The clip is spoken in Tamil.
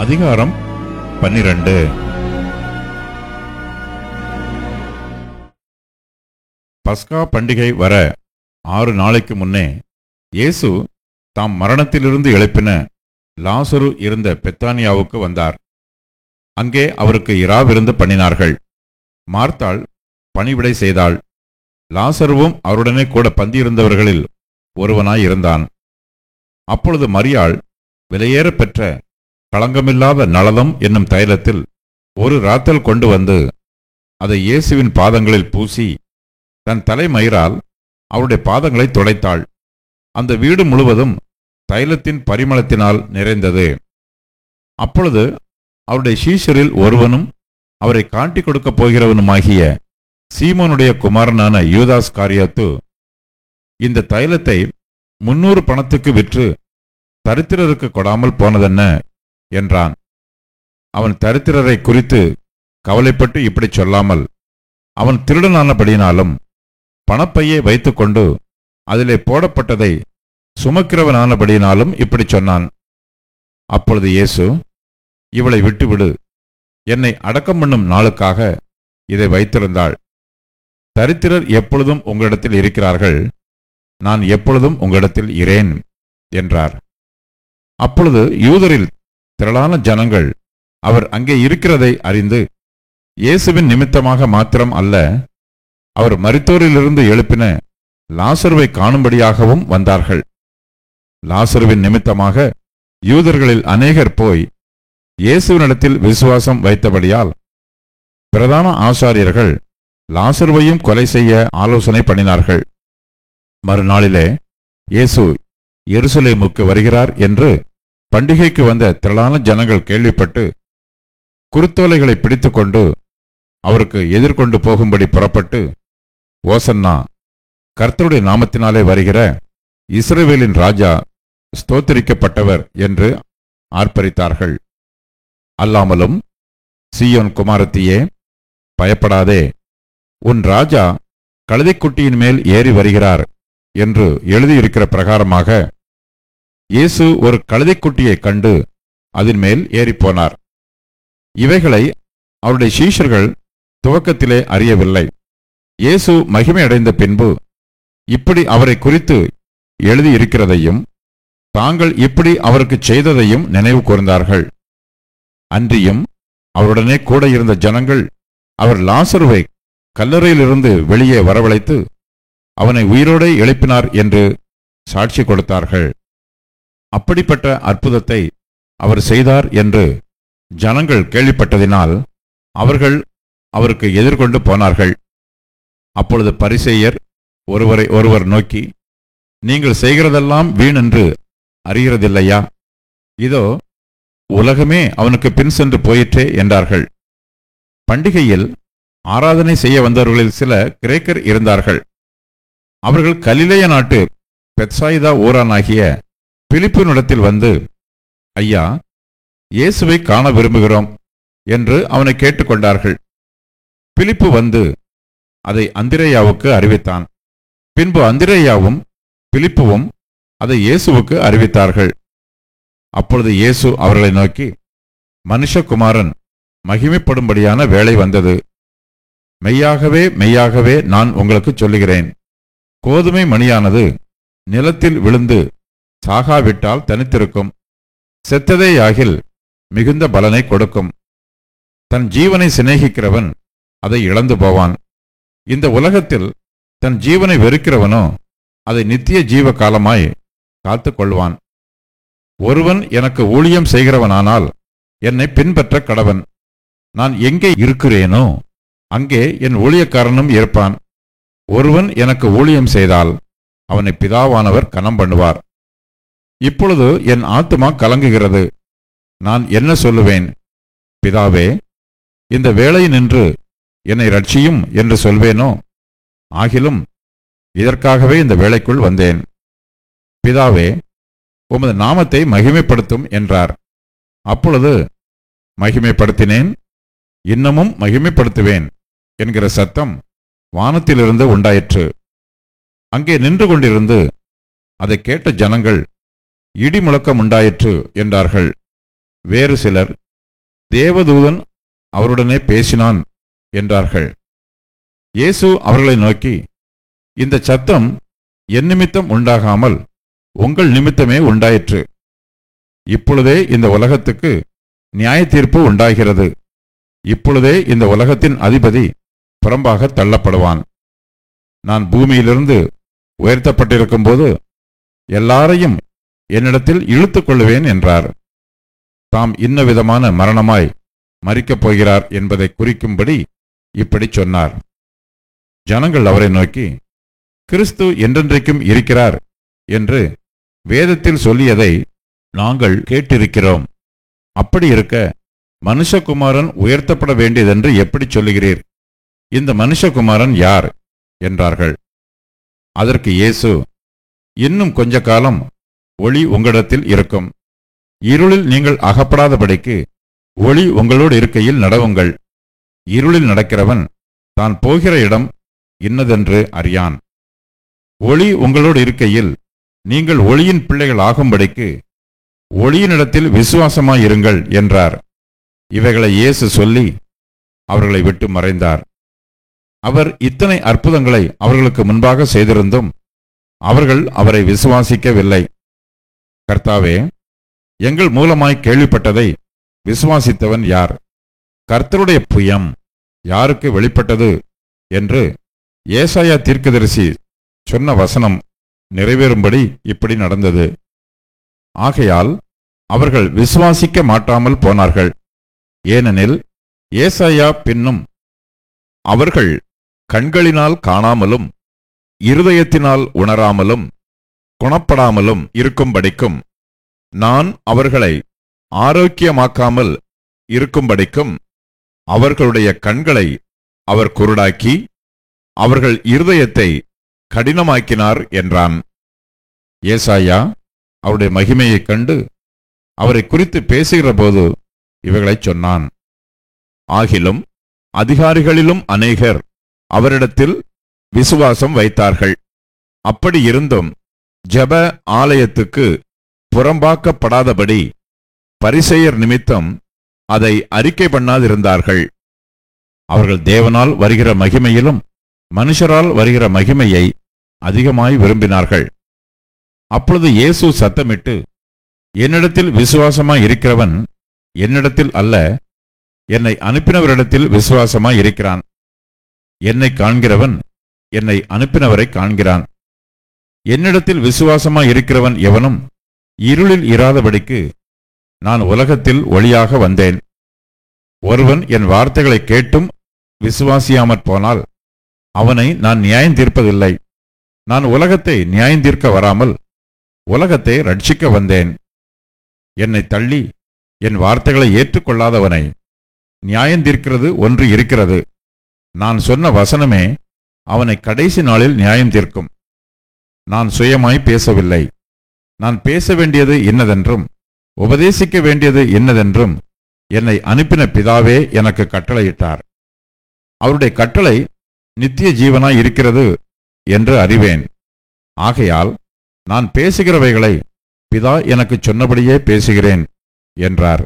அதிகாரம் 12. பஸ்கா பண்டிகை வர 6 நாளைக்கு முன்னே இயேசு தாம் மரணத்திலிருந்து எழுப்பின லாசரு இருந்த பெத்தானியாவுக்கு வந்தார். அங்கே அவருக்கு இராவிருந்து பண்ணினார்கள். மார்த்தாள் பணிவிடை செய்தாள். லாசருவும் அவருடனே கூட பந்தியிருந்தவர்களில் ஒருவனாயிருந்தான். அப்பொழுது மரியாள் விலையேற பெற்ற களங்கமில்லாத நளதம் என்னும் தைலத்தில் ஒரு ராத்தல் கொண்டு வந்து அதை இயேசுவின் பாதங்களில் பூசி தன் தலைமயிரால் அவருடைய பாதங்களை துடைத்தாள். அந்த வீடு முழுவதும் தைலத்தின் பரிமளத்தினால் நிறைந்தது. அப்பொழுது அவருடைய சீஷரில் ஒருவனும் அவரை காட்டிக் கொடுக்கப் போகிறவனுமாகிய சீமோனுடைய குமாரனான யூதாஸ் காரியாத்து இந்த தைலத்தை 300 பணத்துக்கு விற்று தரித்திரருக்கு கொடாமல் போனதென்ன என்றான். அவன் தரித்திரரை குறித்து கவலைப்பட்டு இப்படி சொல்லாமல், அவன் திருடனானபடினாலும் பணப்பையை வைத்துக்கொண்டு அதிலே போடப்பட்டதை சுமக்கிறவனானபடினாலும் இப்படி சொன்னான். அப்பொழுது இயேசு, இவளை விட்டுவிடு, என்னை அடக்கம் பண்ணும் நாளுக்காக இதை வைத்திருந்தாள். தரித்திரர் எப்பொழுதும் உங்களிடத்தில் இருக்கிறார்கள், நான் எப்பொழுதும் உங்களிடத்தில் இரேன் என்றார். அப்பொழுது யூதரில் திரளான ஜனங்கள் அவர் அங்கே இருக்கிறதை அறிந்து இயேசுவின் நிமித்தமாக மாத்திரம் அல்ல, அவர் மரித்தோரிலிருந்து எழுப்பின லாசருவை காணும்படியாகவும் வந்தார்கள். லாசருவின் நிமித்தமாக யூதர்களில் அநேகர் போய் இயேசுவினிடத்தில் விசுவாசம் வைத்தபடியால் பிரதான ஆசாரியர்கள் லாசருவையும் கொலை செய்ய ஆலோசனை பண்ணினார்கள். மறுநாளிலே இயேசு எருசலேமுக்கு வருகிறார் என்று பண்டிகைக்கு வந்த திரளான ஜனங்கள் கேள்விப்பட்டு குருத்தோலைகளை பிடித்துக்கொண்டு அவருக்கு எதிர்கொண்டு போகும்படி புறப்பட்டு, ஓசன்னா, கர்த்தருடைய நாமத்தினாலே வருகிற இஸ்ரவேலின் ராஜா ஸ்தோத்திரிக்கப்பட்டவர் என்று ஆர்ப்பரித்தார்கள். அல்லாமலும், சீயோன் குமாரத்தியே, பயப்படாதே, உன் ராஜா கழுதைக்குட்டியின் மேல் ஏறி வருகிறார் என்று எழுதியிருக்கிற பிரகாரமாக இயேசு ஒரு கழுதைக்குட்டியை கண்டு அதன் மேல் ஏறிப்போனார். இவைகளை அவருடைய சீஷர்கள் துவக்கத்திலே அறியவில்லை. இயேசு மகிமையடைந்த பின்பு இப்படி அவரை குறித்து எழுதியிருக்கிறதையும் தாங்கள் இப்படி அவருக்கு செய்ததையும் நினைவு கூர்ந்தார்கள். அன்றியும் அவருடனே கூட இருந்த ஜனங்கள் அவர் லாசருவை கல்லறையிலிருந்து வெளியே வரவழைத்து அவனை உயிரோடே எழுப்பினார் என்று சாட்சி கொடுத்தார்கள். அப்படிப்பட்ட அற்புதத்தை அவர் செய்தார் என்று ஜனங்கள் கேள்விப்பட்டதினால் அவர்கள் அவருக்கு எதிர்கொண்டு போனார்கள். அப்பொழுது பரிசேயர் ஒருவரை ஒருவர் நோக்கி, நீங்கள் செய்கிறதெல்லாம் வீணென்று அறிகிறதில்லையா? இதோ உலகமே அவனுக்கு பின் சென்று போயிற்றே என்றார்கள். பண்டிகையில் ஆராதனை செய்ய வந்தவர்களில் சில கிரேக்கர் இருந்தார்கள். அவர்கள் கலிலேய நாட்டு பெத்சாயிதா ஊரானாகிய பிலிப்புனிடத்தில் வந்து, ஐயா, இயேசுவை காண விரும்புகிறோம் என்று அவனை கேட்டுக்கொண்டார்கள். பிலிப்பு வந்து அதை அந்திரேயாவுக்கு அறிவித்தான். பின்பு அந்திரேயாவும் பிலிப்புவும் அதை இயேசுவுக்கு அறிவித்தார்கள். அப்பொழுது இயேசு அவர்களை நோக்கி, மனுஷகுமாரன் மகிமைப்படும்படியான வேளை வந்தது. மெய்யாகவே மெய்யாகவே நான் உங்களுக்கு சொல்லுகிறேன், கோதுமை மணியானது நிலத்தில் விழுந்து சாகாவிட்டால் தனித்திருக்கும், செத்ததேயாகில் மிகுந்த பலனை கொடுக்கும். தன் ஜீவனை சிநேகிக்கிறவன் அதை இழந்து போவான். இந்த உலகத்தில் தன் ஜீவனை வெறுக்கிறவனோ அதை நித்திய ஜீவ காலமாய் காத்து கொள்வான். ஒருவன் எனக்கு ஊழியம் செய்கிறவனானால் என்னை பின்பற்ற கடவன். நான் எங்கே இருக்கிறேனோ அங்கே என் ஊழியக்காரனும் இருப்பான். ஒருவன் எனக்கு ஊழியம் செய்தால் அவனை பிதாவானவர் கனம் பண்ணுவார். இப்பொழுது என் ஆத்துமா கலங்குகிறது. நான் என்ன சொல்லுவேன்? பிதாவே, இந்த வேளை நின்று என்னை ரட்சியும் என்று சொல்வேனோ? ஆகிலும் இதற்காகவே இந்த வேளைக்குள் வந்தேன். பிதாவே, உமது நாமத்தை மகிமைப்படுத்தும் என்றார். அப்பொழுது மகிமைப்படுத்தினேன், இன்னமும் மகிமைப்படுத்துவேன் என்கிற சத்தம் வானத்திலிருந்து உண்டாயிற்று. அங்கே நின்று கொண்டிருந்து அதை கேட்ட ஜனங்கள், இடி முழக்கம் உண்டாயிற்று என்றார்கள். வேறு சிலர், தேவதூதன் அவருடனே பேசினான் என்றார்கள். இயேசு அவர்களை நோக்கி, இந்த சத்தம் என் நிமித்தம் உண்டாகாமல் உங்கள் நிமித்தமே உண்டாயிற்று. இப்பொழுதே இந்த உலகத்துக்கு நியாய தீர்ப்பு உண்டாகிறது. இப்பொழுதே இந்த உலகத்தின் அதிபதி புறம்பாக தள்ளப்படுவான். நான் பூமியிலிருந்து உயர்த்தப்பட்டிருக்கும் போது எல்லாரையும் என்னிடத்தில் இழுத்துக் கொள்ளுவேன் என்றார். தாம் இன்ன விதமான மரணமாய் மரிக்கப் போகிறார் என்பதை குறிக்கும்படி இப்படி சொன்னார். ஜனங்கள் அவரை நோக்கி, கிறிஸ்து என்றென்றைக்கும் இருக்கிறார் என்று வேதத்தில் சொல்லியதை நாங்கள் கேட்டிருக்கிறோம். அப்படி இருக்க மனுஷகுமாரன் உயர்த்தப்பட வேண்டியதென்று எப்படி சொல்லுகிறீர்? இந்த மனுஷகுமாரன் யார் என்றார்கள். அதற்கு இயேசு, இன்னும் கொஞ்ச காலம் ஒளி உங்களிடத்தில் இருக்கும். இருளில் நீங்கள் அகப்படாதபடிக்கு ஒளி உங்களோடு இருக்கையில் நடவுங்கள். இருளில் நடக்கிறவன் தான் போகிற இடம் இன்னதென்று அறியான். ஒளி உங்களோடு இருக்கையில் நீங்கள் ஒளியின் பிள்ளைகள் ஆகும்படிக்கு ஒளியினிடத்தில் விசுவாசமாயிருங்கள் என்றார். இவைகளை இயேசு சொல்லி அவர்களை விட்டு மறைந்தார். அவர் இத்தனை அற்புதங்களை அவர்களுக்கு முன்பாக செய்திருந்தும் அவர்கள் அவரை விசுவாசிக்கவில்லை. கர்த்தாவே, எங்கள் மூலமாய் கேள்விப்பட்டதை விசுவாசித்தவன் யார்? கர்த்தருடைய புயம் யாருக்கு வெளிப்பட்டது என்று ஏசாயா தீர்க்கதரிசி சொன்ன வசனம் நிறைவேறும்படி இப்படி நடந்தது. ஆகையால் அவர்கள் விசுவாசிக்க மாட்டாமல் போனார்கள். ஏனெனில் ஏசாயா பின்னும், அவர்கள் கண்களினால் காணாமலும் இருதயத்தினால் உணராமலும் குணப்படாமலும் இருக்கும்படிக்கும், நான் அவர்களை ஆரோக்கியமாக்காமல் இருக்கும்படிக்கும் அவர்களுடைய கண்களை அவர் குருடாக்கி அவர்கள் இருதயத்தை கடினமாக்கினார் என்றான். ஏசாயா அவருடைய மகிமையைக் கண்டு அவரை குறித்து பேசுகிற போது இவைகளைச் சொன்னான். ஆகிலும் அதிகாரிகளிலும் அநேகர் அவரிடத்தில் விசுவாசம் வைத்தார்கள். அப்படி இருந்தும் ஜெப ஆலயத்துக்கு புறம்பாக்கப்படாதபடி பரிசேயர் நிமித்தம் அதை அறிக்கை பண்ணாதிருந்தார்கள். அவர்கள் தேவனால் வருகிற மகிமையிலும் மனுஷரால் வருகிற மகிமையை அதிகமாய் விரும்பினார்கள். அப்பொழுது இயேசு சத்தமிட்டு, என்னிடத்தில் விசுவாசமாய் இருக்கிறவன் என்னிடத்தில் அல்ல, என்னை அனுப்பினவரிடத்தில் விசுவாசமாய் இருக்கிறான். என்னை காண்கிறவன் என்னை அனுப்பினவரை காண்கிறான். என்னிடத்தில் விசுவாசமாய் இருக்கிறவன் எவனும் இருளில் இராதபடிக்கு நான் உலகத்தில் ஒளியாக வந்தேன். ஒருவன் என் வார்த்தைகளை கேட்டும் விசுவாசியாமற் போனால் அவனை நான் நியாயம் தீர்ப்பதில்லை. நான் உலகத்தை நியாயம் தீர்க்க வராமல் உலகத்தை ரட்சிக்க வந்தேன். என்னை தள்ளி என் வார்த்தைகளை ஏற்றுக்கொள்ளாதவனை நியாயம் தீர்க்கிறது ஒன்று இருக்கிறது. நான் சொன்ன வசனமே அவனை கடைசி நாளில் நியாயம் தீர்க்கும். நான் சுயமாய் பேசவில்லை. நான் பேச வேண்டியது இன்னதென்றும் உபதேசிக்க வேண்டியது இன்னதென்றும் என்னை அனுப்பின பிதாவே எனக்கு கட்டளையிட்டார். அவருடைய கட்டளை நித்திய ஜீவனாய் இருக்கிறது என்று அறிவேன். ஆகையால் நான் பேசுகிறவைகளை பிதா எனக்கு சொன்னபடியே பேசுகிறேன் என்றார்.